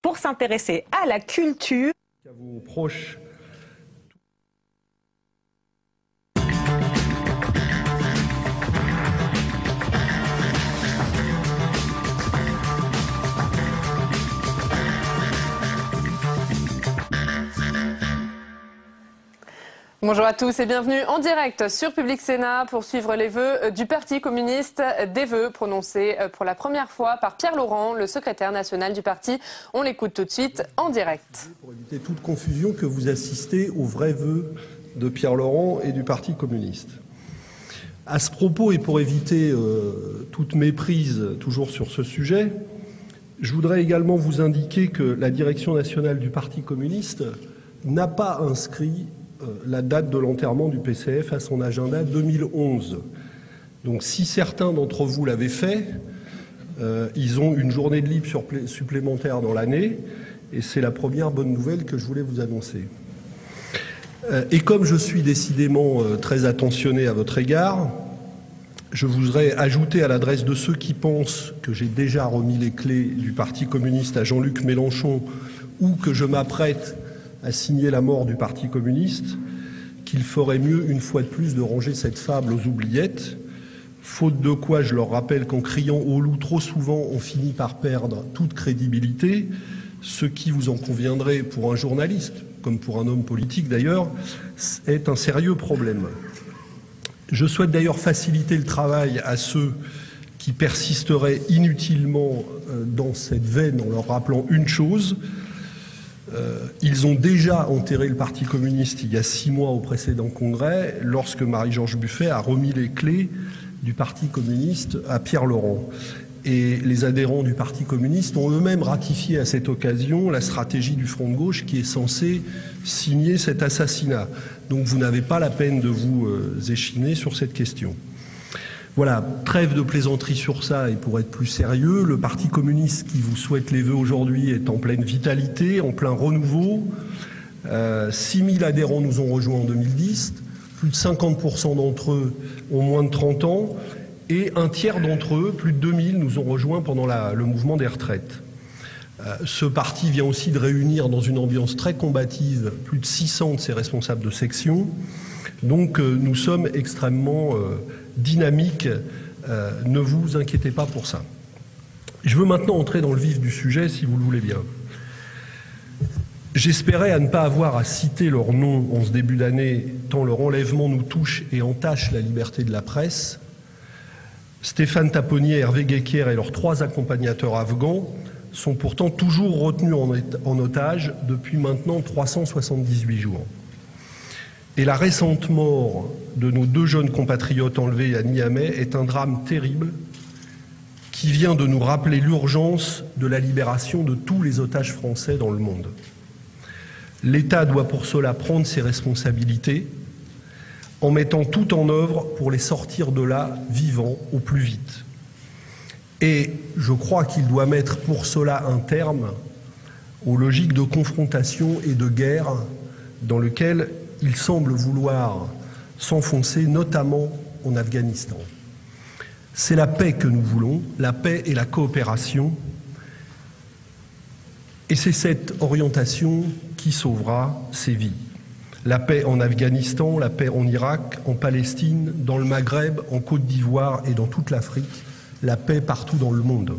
pour s'intéresser à la culture. À vos proches. Bonjour à tous et bienvenue en direct sur Public Sénat pour suivre les vœux du Parti communiste, des vœux prononcés pour la première fois par Pierre Laurent, le secrétaire national du parti. On l'écoute tout de suite en direct. Pour éviter toute confusion, que vous assistez aux vrais vœux de Pierre Laurent et du Parti communiste. À ce propos, et pour éviter toute méprise toujours sur ce sujet, je voudrais également vous indiquer que la direction nationale du Parti communiste n'a pas inscrit la date de l'enterrement du PCF à son agenda 2011. Donc si certains d'entre vous l'avaient fait, ils ont une journée de libre supplémentaire dans l'année, et c'est la première bonne nouvelle que je voulais vous annoncer. Et comme je suis décidément très attentionné à votre égard, je voudrais ajouter à l'adresse de ceux qui pensent que j'ai déjà remis les clés du Parti communiste à Jean-Luc Mélenchon ou que je m'apprête à signer la mort du Parti communiste, qu'il ferait mieux, une fois de plus, de ranger cette fable aux oubliettes, faute de quoi, je leur rappelle qu'en criant au loup trop souvent, on finit par perdre toute crédibilité, ce qui, vous en conviendrez, pour un journaliste, comme pour un homme politique d'ailleurs, est un sérieux problème. Je souhaite d'ailleurs faciliter le travail à ceux qui persisteraient inutilement dans cette veine en leur rappelant une chose. Ils ont déjà enterré le Parti communiste il y a 6 mois au précédent congrès, lorsque Marie-Georges Buffet a remis les clés du Parti communiste à Pierre Laurent. Et les adhérents du Parti communiste ont eux-mêmes ratifié à cette occasion la stratégie du Front de gauche qui est censée signer cet assassinat. Donc vous n'avez pas la peine de vous échiner sur cette question. Voilà, trêve de plaisanterie sur ça, et pour être plus sérieux, le Parti communiste qui vous souhaite les vœux aujourd'hui est en pleine vitalité, en plein renouveau. 6000 adhérents nous ont rejoints en 2010, plus de 50% d'entre eux ont moins de 30 ans, et un tiers d'entre eux, plus de 2000, nous ont rejoints pendant le mouvement des retraites. Ce parti vient aussi de réunir dans une ambiance très combative plus de 600 de ses responsables de section. Donc nous sommes extrêmement dynamiques, ne vous inquiétez pas pour ça. Je veux maintenant entrer dans le vif du sujet, si vous le voulez bien. J'espérais à ne pas avoir à citer leur nom en ce début d'année, tant leur enlèvement nous touche et entache la liberté de la presse. Stéphane Taponnier, Hervé Guéquière et leurs 3 accompagnateurs afghans sont pourtant toujours retenus en otage depuis maintenant 378 jours. Et la récente mort de nos 2 jeunes compatriotes enlevés à Niamey est un drame terrible qui vient de nous rappeler l'urgence de la libération de tous les otages français dans le monde. L'État doit pour cela prendre ses responsabilités en mettant tout en œuvre pour les sortir de là vivants au plus vite. Et je crois qu'il doit mettre pour cela un terme aux logiques de confrontation et de guerre dans lesquelles il semble vouloir s'enfoncer, notamment en Afghanistan. C'est la paix que nous voulons, la paix et la coopération. Et c'est cette orientation qui sauvera ces vies. La paix en Afghanistan, la paix en Irak, en Palestine, dans le Maghreb, en Côte d'Ivoire et dans toute l'Afrique, la paix partout dans le monde.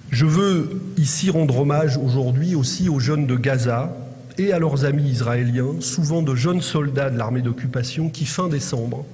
Je veux ici rendre hommage aujourd'hui aussi aux jeunes de Gaza et à leurs amis israéliens, souvent de jeunes soldats de l'armée d'occupation qui, fin décembre,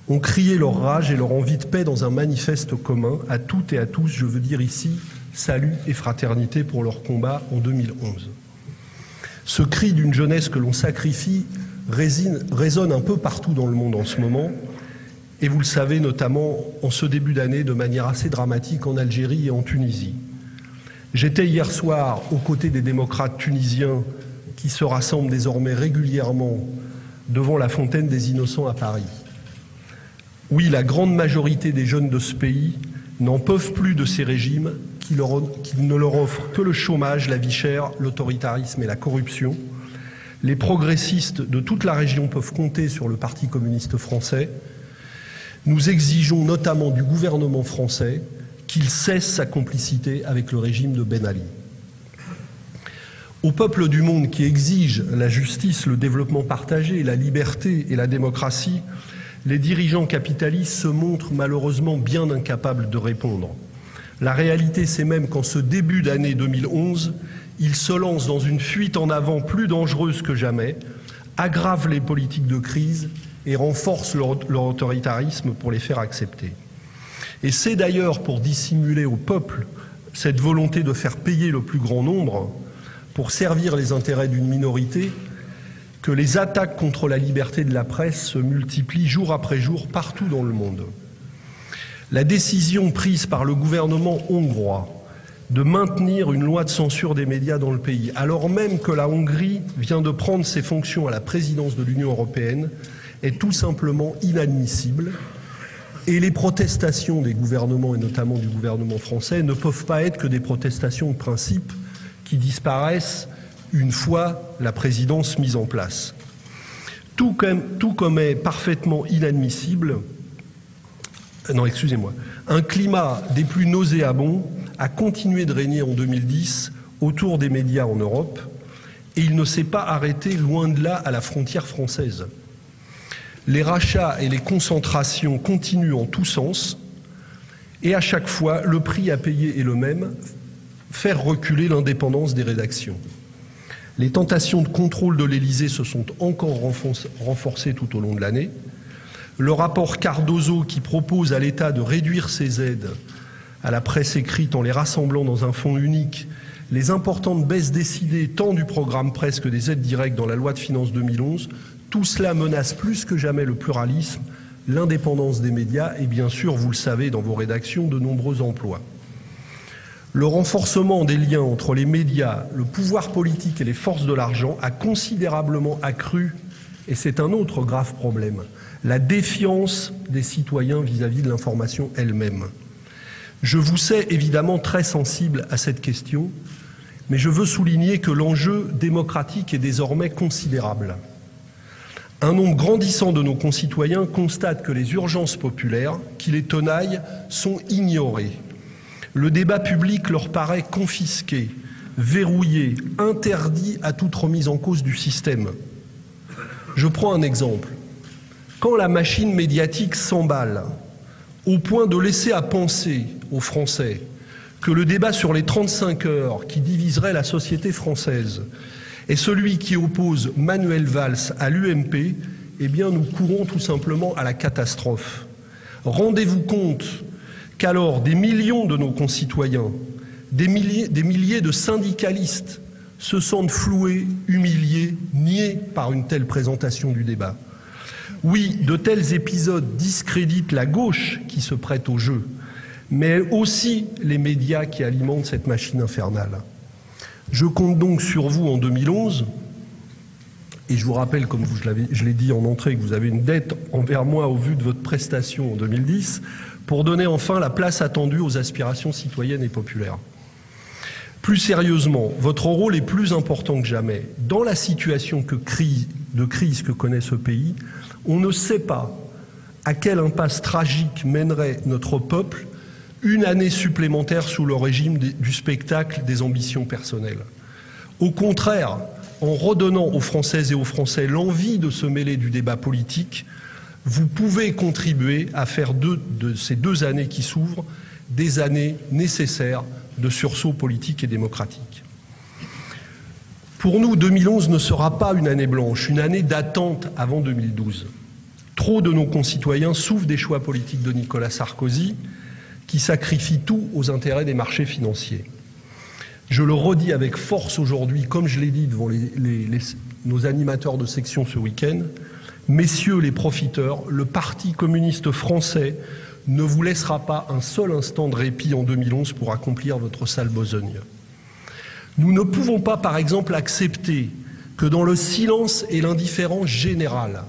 ont crié leur rage et leur envie de paix dans un manifeste commun à toutes et à tous, je veux dire ici, salut et fraternité pour leur combat en 2011. Ce cri d'une jeunesse que l'on sacrifie résonne un peu partout dans le monde en ce moment, et vous le savez notamment en ce début d'année de manière assez dramatique en Algérie et en Tunisie. J'étais hier soir aux côtés des démocrates tunisiens qui se rassemblent désormais régulièrement devant la Fontaine des Innocents à Paris. Oui, la grande majorité des jeunes de ce pays n'en peuvent plus de ces régimes qui ne leur offrent que le chômage, la vie chère, l'autoritarisme et la corruption. Les progressistes de toute la région peuvent compter sur le Parti communiste français. Nous exigeons notamment du gouvernement français qu'il cesse sa complicité avec le régime de Ben Ali. Aux peuples du monde qui exigent la justice, le développement partagé, la liberté et la démocratie, les dirigeants capitalistes se montrent malheureusement bien incapables de répondre. La réalité, c'est même qu'en ce début d'année 2011, ils se lancent dans une fuite en avant plus dangereuse que jamais, aggravent les politiques de crise et renforcent leur autoritarisme pour les faire accepter. Et c'est d'ailleurs pour dissimuler au peuple cette volonté de faire payer le plus grand nombre, pour servir les intérêts d'une minorité, que les attaques contre la liberté de la presse se multiplient jour après jour partout dans le monde. La décision prise par le gouvernement hongrois de maintenir une loi de censure des médias dans le pays, alors même que la Hongrie vient de prendre ses fonctions à la présidence de l'Union européenne, est tout simplement inadmissible. Et les protestations des gouvernements, et notamment du gouvernement français, ne peuvent pas être que des protestations de principe qui disparaissent une fois la présidence mise en place. Tout comme est parfaitement inadmissible, un climat des plus nauséabonds a continué de régner en 2010 autour des médias en Europe, et il ne s'est pas arrêté loin de là à la frontière française. Les rachats et les concentrations continuent en tous sens, et à chaque fois, le prix à payer est le même, faire reculer l'indépendance des rédactions. Les tentations de contrôle de l'Élysée se sont encore renforcées tout au long de l'année. Le rapport Cardozo qui propose à l'État de réduire ses aides à la presse écrite en les rassemblant dans un fonds unique, les importantes baisses décidées tant du programme presse que des aides directes dans la loi de finances 2011, tout cela menace plus que jamais le pluralisme, l'indépendance des médias et bien sûr, vous le savez, dans vos rédactions, de nombreux emplois. Le renforcement des liens entre les médias, le pouvoir politique et les forces de l'argent a considérablement accru, et c'est un autre grave problème, la défiance des citoyens vis-à-vis de l'information elle-même. Je vous sais évidemment très sensible à cette question, mais je veux souligner que l'enjeu démocratique est désormais considérable. Un nombre grandissant de nos concitoyens constatent que les urgences populaires qui les tenaillent sont ignorées. Le débat public leur paraît confisqué, verrouillé, interdit à toute remise en cause du système. Je prends un exemple. Quand la machine médiatique s'emballe au point de laisser à penser aux Français que le débat sur les 35 heures qui diviserait la société française est celui qui oppose Manuel Valls à l'UMP, eh bien nous courons tout simplement à la catastrophe. Rendez-vous compte qu'alors des millions de nos concitoyens, des milliers de syndicalistes se sentent floués, humiliés, niés par une telle présentation du débat. Oui, de tels épisodes discréditent la gauche qui se prête au jeu, mais aussi les médias qui alimentent cette machine infernale. Je compte donc sur vous en 2011, et je vous rappelle, comme je l'ai dit en entrée, que vous avez une dette envers moi au vu de votre prestation en 2010, pour donner enfin la place attendue aux aspirations citoyennes et populaires. Plus sérieusement, votre rôle est plus important que jamais. Dans la situation de crise que connaît ce pays, on ne sait pas à quelle impasse tragique mènerait notre peuple une année supplémentaire sous le régime du spectacle des ambitions personnelles. Au contraire, en redonnant aux Françaises et aux Français l'envie de se mêler du débat politique, vous pouvez contribuer à faire de ces 2 années qui s'ouvrent des années nécessaires de sursaut politique et démocratique. Pour nous, 2011 ne sera pas une année blanche, une année d'attente avant 2012. Trop de nos concitoyens souffrent des choix politiques de Nicolas Sarkozy, qui sacrifie tout aux intérêts des marchés financiers. Je le redis avec force aujourd'hui, comme je l'ai dit devant nos animateurs de section ce week-end, messieurs les profiteurs, le Parti communiste français ne vous laissera pas un seul instant de répit en 2011 pour accomplir votre sale besogne. Nous ne pouvons pas, par exemple, accepter que dans le silence et l'indifférence générale,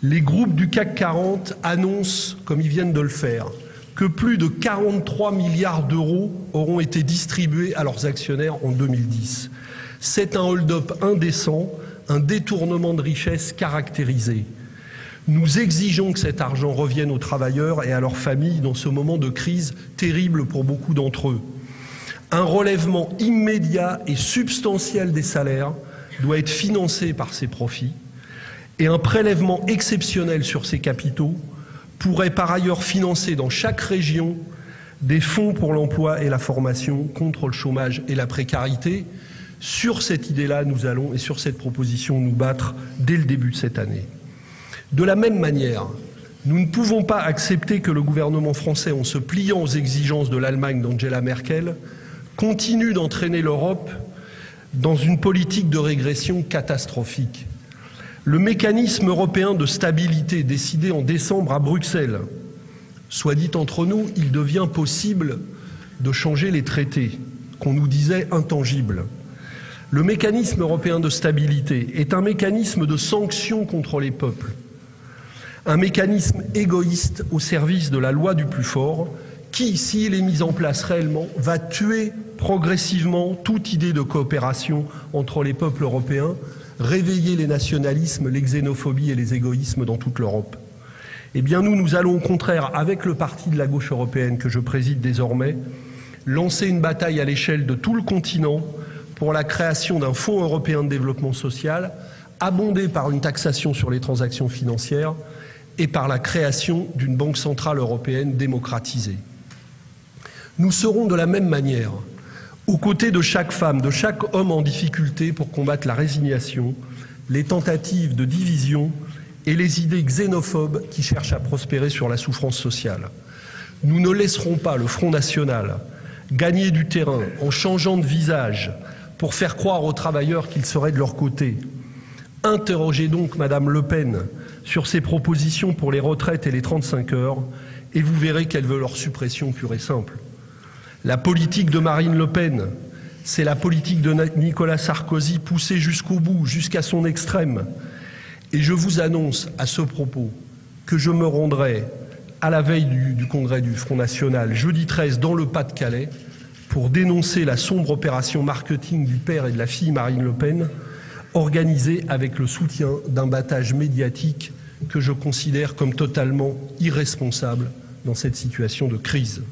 les groupes du CAC 40 annoncent, comme ils viennent de le faire, que plus de 43 milliards d'euros auront été distribués à leurs actionnaires en 2010. C'est un hold-up indécent, un détournement de richesse caractérisé. Nous exigeons que cet argent revienne aux travailleurs et à leurs familles dans ce moment de crise terrible pour beaucoup d'entre eux. Un relèvement immédiat et substantiel des salaires doit être financé par ces profits et un prélèvement exceptionnel sur ces capitaux pourrait par ailleurs financer dans chaque région des fonds pour l'emploi et la formation contre le chômage et la précarité. Sur cette idée-là, nous allons, et sur cette proposition, nous battre dès le début de cette année. De la même manière, nous ne pouvons pas accepter que le gouvernement français, en se pliant aux exigences de l'Allemagne d'Angela Merkel, continue d'entraîner l'Europe dans une politique de régression catastrophique. Le mécanisme européen de stabilité décidé en décembre à Bruxelles, soit dit entre nous, il devient possible de changer les traités, qu'on nous disait intangibles. Le mécanisme européen de stabilité est un mécanisme de sanction contre les peuples, un mécanisme égoïste au service de la loi du plus fort qui, s'il est mis en place réellement, va tuer progressivement toute idée de coopération entre les peuples européens, réveiller les nationalismes, les xénophobies et les égoïsmes dans toute l'Europe. Eh bien nous allons au contraire, avec le parti de la gauche européenne que je préside désormais, lancer une bataille à l'échelle de tout le continent pour la création d'un fonds européen de développement social, abondé par une taxation sur les transactions financières et par la création d'une banque centrale européenne démocratisée. Nous serons de la même manière aux côtés de chaque femme, de chaque homme en difficulté pour combattre la résignation, les tentatives de division et les idées xénophobes qui cherchent à prospérer sur la souffrance sociale. Nous ne laisserons pas le Front National gagner du terrain en changeant de visage pour faire croire aux travailleurs qu'ils seraient de leur côté. Interrogez donc Madame Le Pen sur ses propositions pour les retraites et les 35 heures et vous verrez qu'elle veut leur suppression pure et simple. La politique de Marine Le Pen, c'est la politique de Nicolas Sarkozy poussée jusqu'au bout, jusqu'à son extrême. Et je vous annonce à ce propos que je me rendrai à la veille du congrès du Front National, jeudi 13, dans le Pas-de-Calais, pour dénoncer la sombre opération marketing du père et de la fille Marine Le Pen, organisée avec le soutien d'un battage médiatique que je considère comme totalement irresponsable dans cette situation de crise.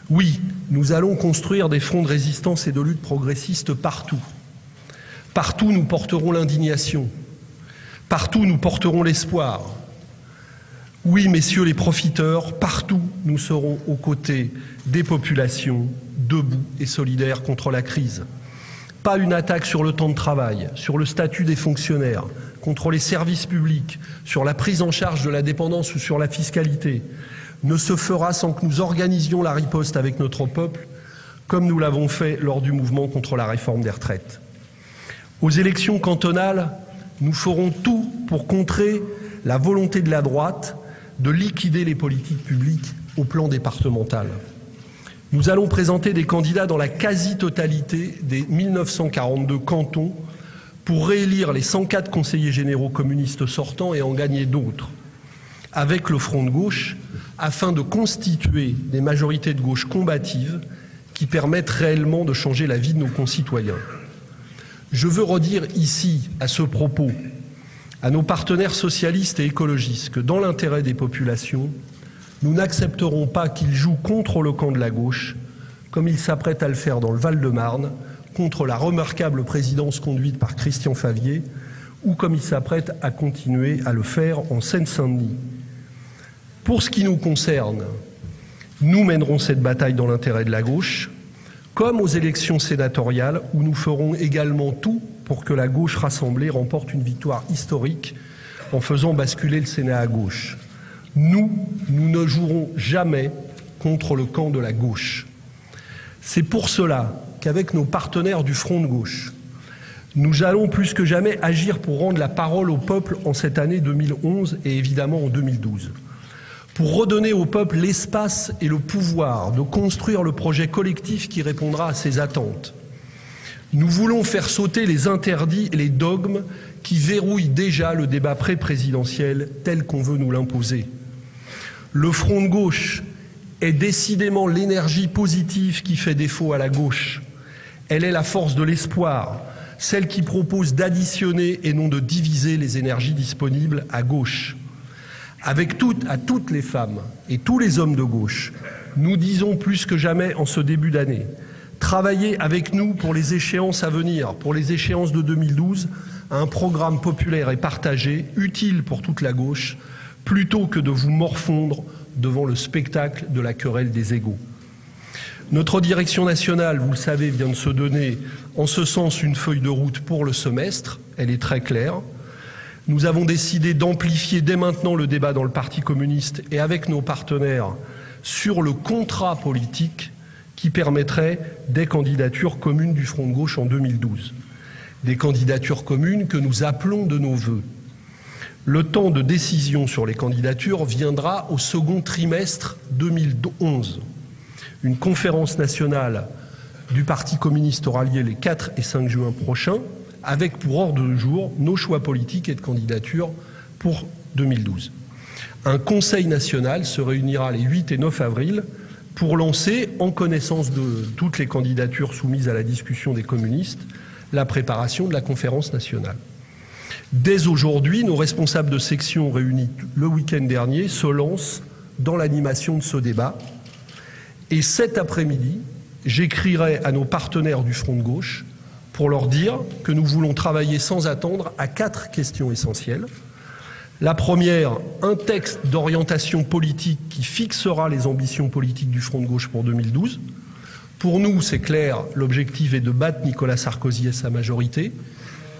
Oui, nous allons construire des fronts de résistance et de lutte progressiste partout. Partout, nous porterons l'indignation. Partout, nous porterons l'espoir. Oui, messieurs les profiteurs, partout, nous serons aux côtés des populations, debout et solidaires contre la crise. Pas une attaque sur le temps de travail, sur le statut des fonctionnaires, contre les services publics, sur la prise en charge de la dépendance ou sur la fiscalité, ne se fera sans que nous organisions la riposte avec notre peuple, comme nous l'avons fait lors du mouvement contre la réforme des retraites. Aux élections cantonales, nous ferons tout pour contrer la volonté de la droite de liquider les politiques publiques au plan départemental. Nous allons présenter des candidats dans la quasi-totalité des 1942 cantons pour réélire les 104 conseillers généraux communistes sortants et en gagner d'autres, avec le Front de gauche, afin de constituer des majorités de gauche combatives qui permettent réellement de changer la vie de nos concitoyens. Je veux redire ici, à ce propos, à nos partenaires socialistes et écologistes que dans l'intérêt des populations, nous n'accepterons pas qu'ils jouent contre le camp de la gauche, comme ils s'apprêtent à le faire dans le Val-de-Marne, contre la remarquable présidence conduite par Christian Favier, ou comme ils s'apprêtent à continuer à le faire en Seine-Saint-Denis. Pour ce qui nous concerne, nous mènerons cette bataille dans l'intérêt de la gauche, comme aux élections sénatoriales, où nous ferons également tout pour que la gauche rassemblée remporte une victoire historique en faisant basculer le Sénat à gauche. Nous ne jouerons jamais contre le camp de la gauche. C'est pour cela qu'avec nos partenaires du Front de gauche, nous allons plus que jamais agir pour rendre la parole au peuple en cette année 2011 et évidemment en 2012. Pour redonner au peuple l'espace et le pouvoir de construire le projet collectif qui répondra à ses attentes. Nous voulons faire sauter les interdits et les dogmes qui verrouillent déjà le débat pré-présidentiel tel qu'on veut nous l'imposer. Le Front de gauche est décidément l'énergie positive qui fait défaut à la gauche. Elle est la force de l'espoir, celle qui propose d'additionner et non de diviser les énergies disponibles à gauche. À toutes les femmes et tous les hommes de gauche, nous disons plus que jamais en ce début d'année, travailler avec nous pour les échéances à venir, pour les échéances de 2012, à un programme populaire et partagé, utile pour toute la gauche, plutôt que de vous morfondre devant le spectacle de la querelle des égos. Notre direction nationale, vous le savez, vient de se donner en ce sens une feuille de route pour le semestre. Elle est très claire. Nous avons décidé d'amplifier dès maintenant le débat dans le Parti communiste et avec nos partenaires sur le contrat politique qui permettrait des candidatures communes du Front de gauche en 2012. Des candidatures communes que nous appelons de nos vœux. Le temps de décision sur les candidatures viendra au second trimestre 2011. Une conférence nationale du Parti communiste aura lieu les 4 et 5 juin prochains, avec pour ordre du jour nos choix politiques et de candidature pour 2012. Un conseil national se réunira les 8 et 9 avril pour lancer, en connaissance de toutes les candidatures soumises à la discussion des communistes, la préparation de la conférence nationale. Dès aujourd'hui, nos responsables de section réunis le week-end dernier se lancent dans l'animation de ce débat. Et cet après-midi, j'écrirai à nos partenaires du Front de gauche pour leur dire que nous voulons travailler sans attendre à 4 questions essentielles. La première, un texte d'orientation politique qui fixera les ambitions politiques du Front de gauche pour 2012. Pour nous, c'est clair, l'objectif est de battre Nicolas Sarkozy et sa majorité.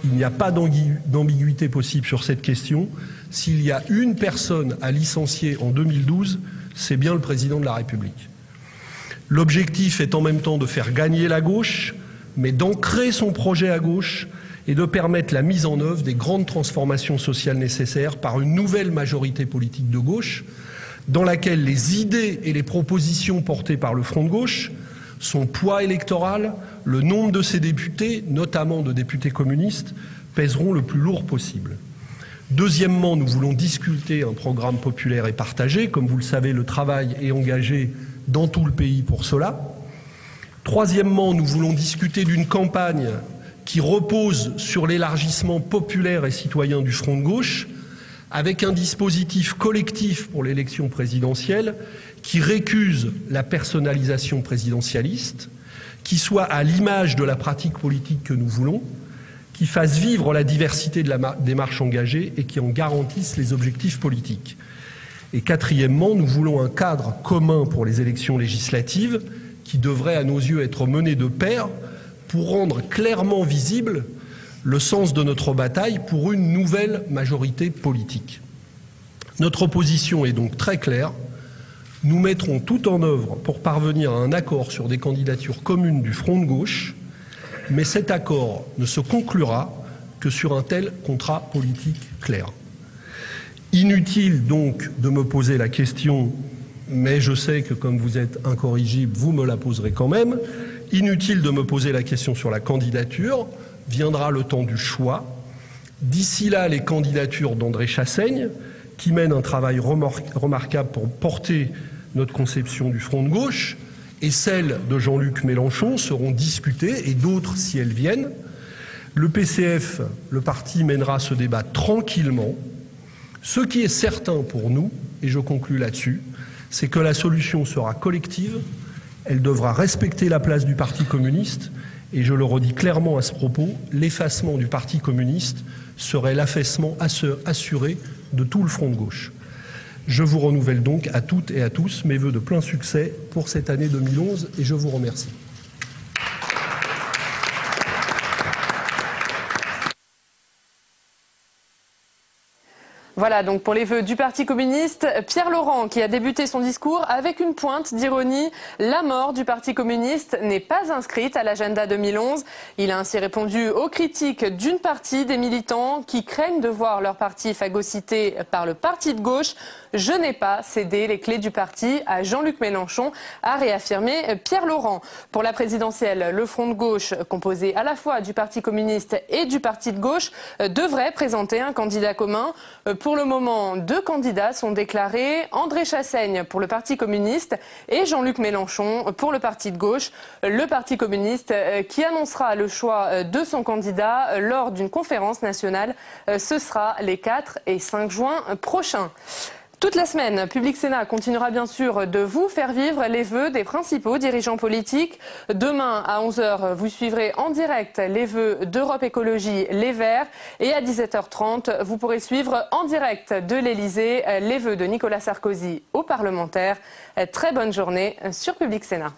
Il n'y a pas d'ambiguïté possible sur cette question. S'il y a une personne à licencier en 2012, c'est bien le président de la République. L'objectif est en même temps de faire gagner la gauche, mais d'ancrer son projet à gauche et de permettre la mise en œuvre des grandes transformations sociales nécessaires par une nouvelle majorité politique de gauche, dans laquelle les idées et les propositions portées par le Front de gauche, son poids électoral, le nombre de ses députés, notamment de députés communistes, pèseront le plus lourd possible. Deuxièmement, nous voulons discuter un programme populaire et partagé. Comme vous le savez, le travail est engagé dans tout le pays pour cela. Troisièmement, nous voulons discuter d'une campagne qui repose sur l'élargissement populaire et citoyen du Front de gauche, avec un dispositif collectif pour l'élection présidentielle qui récuse la personnalisation présidentialiste, qui soit à l'image de la pratique politique que nous voulons, qui fasse vivre la diversité de la démarche engagée et qui en garantisse les objectifs politiques. Et quatrièmement, nous voulons un cadre commun pour les élections législatives qui devrait à nos yeux être mené de pair pour rendre clairement visible le sens de notre bataille pour une nouvelle majorité politique. Notre position est donc très claire. Nous mettrons tout en œuvre pour parvenir à un accord sur des candidatures communes du Front de gauche, mais cet accord ne se conclura que sur un tel contrat politique clair. Inutile donc de me poser la question, mais je sais que comme vous êtes incorrigible, vous me la poserez quand même. Inutile de me poser la question sur la candidature. Viendra le temps du choix. D'ici là, les candidatures d'André Chassaigne, qui mène un travail remarquable pour porter notre conception du Front de gauche, et celles de Jean-Luc Mélenchon seront discutées, et d'autres si elles viennent. Le PCF, le parti, mènera ce débat tranquillement. Ce qui est certain pour nous, et je conclus là-dessus, c'est que la solution sera collective, elle devra respecter la place du Parti communiste, et je le redis clairement à ce propos, l'effacement du Parti communiste serait l'affaissement assuré de tout le Front de gauche. Je vous renouvelle donc à toutes et à tous mes vœux de plein succès pour cette année 2011 et je vous remercie. Voilà donc pour les vœux du Parti communiste. Pierre Laurent qui a débuté son discours avec une pointe d'ironie. La mort du Parti communiste n'est pas inscrite à l'agenda 2011. Il a ainsi répondu aux critiques d'une partie des militants qui craignent de voir leur parti phagocyté par le parti de gauche. Je n'ai pas cédé les clés du parti à Jean-Luc Mélenchon, a réaffirmé Pierre Laurent. Pour la présidentielle, le Front de gauche, composé à la fois du Parti communiste et du Parti de gauche, devrait présenter un candidat commun. Pour le moment, 2 candidats sont déclarés, André Chassaigne pour le Parti communiste et Jean-Luc Mélenchon pour le Parti de gauche. Le Parti communiste qui annoncera le choix de son candidat lors d'une conférence nationale. Ce sera les 4 et 5 juin prochains. Toute la semaine, Public Sénat continuera bien sûr de vous faire vivre les vœux des principaux dirigeants politiques. Demain à 11 h, vous suivrez en direct les vœux d'Europe Écologie Les Verts. Et à 17h30, vous pourrez suivre en direct de l'Elysée les vœux de Nicolas Sarkozy aux parlementaires. Très bonne journée sur Public Sénat.